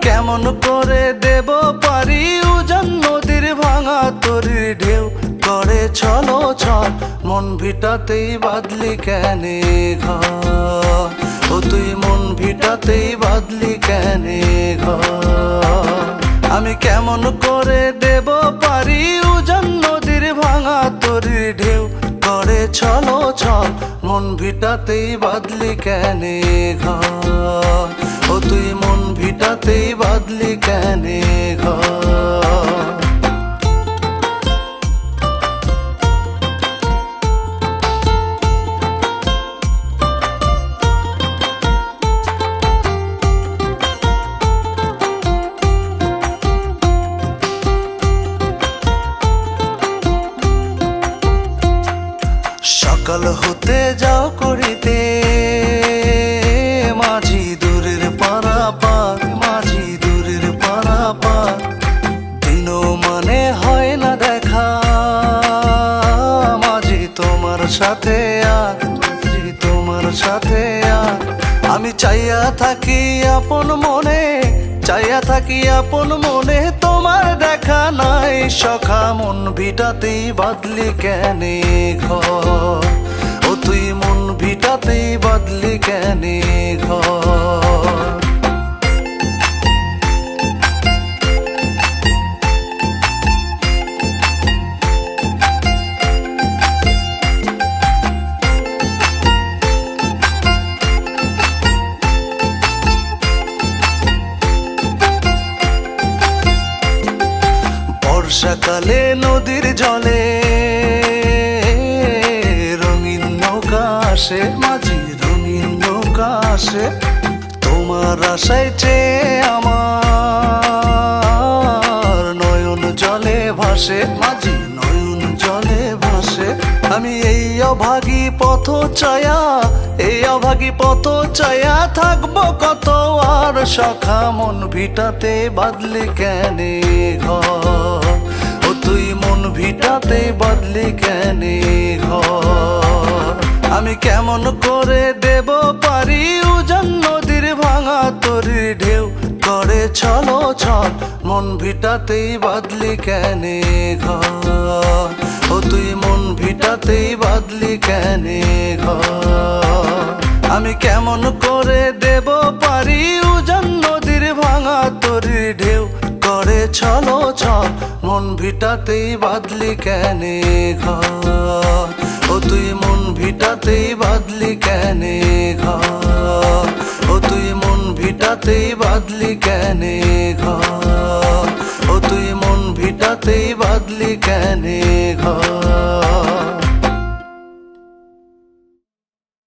কেমন করে দেব পারি উজান নদীর ভাঙা তরির ঢেউ করে চলো চল মন ভিটাতেই বাদলি কেনে ঘর ও তুই মন ভিটাতেই বাদলি কেনে ঘর আমি কেমন করে দেব পারি উজান নদীর ভাঙা তরির ঢেউ করে চলো চল মন ভিটাতেই বাদলি কেনে ঘর ও তুই মন ভিটাতেই বাদলি কেনে ঘর সকাল হতে যাও করিতে মাঝি দূরের পারাপার মাঝি দূরের পারাপার দিনও মানে হয় না দেখা মাঝি তোমার সাথে আর মাঝি তোমার সাথে আর আমি চাইয়া থাকি আপন মনে চাইয়া থাকি আপন মনে তোমার দেখা নাই সখা মন ভিটাতেই বাদলি কেনে ঘর ও তুই মন ভিটাতেই বাদলি কেনে ঘর বর্ষাকালে নদীর জলে রঙিন নৌকা আসে মাঝি রঙিন নৌকা আসে তোমার আশায় চেয়ে আমার নয়ন জলে ভাসে মাঝি নয়ন জলে ভাসে আমি এই অভাগী পথ চায়া এই অভাগী পথ চায়া থাকবো কত আর সখা মন ভিটাতে বাদলি কেনে ঘর ও তুই মন ভিটাতে বাদলি কেনে ঘর আমি কেমন করে দেব পারি উজান নদীর ভাঙা তরির ঢেউ করে চলো চল মন ভিটাতেই বাদলি কেনে ঘর ও তুই মন ভিটাতেই বাদলি কেনে ঘর আমি কেমন করে দেব পারি উজান নদীর ভাঙা তরির ঢেউ করে চলো চল মন ভিটাতেই বাদলি কেনে ঘর ও তুই মন ভিটাতেই বাদলি কেনে ঘর ও তুই মন ভিটাতেই বাদলি কেনে ঘর ও তুই মন ভিটাতেই বাদলি কেনে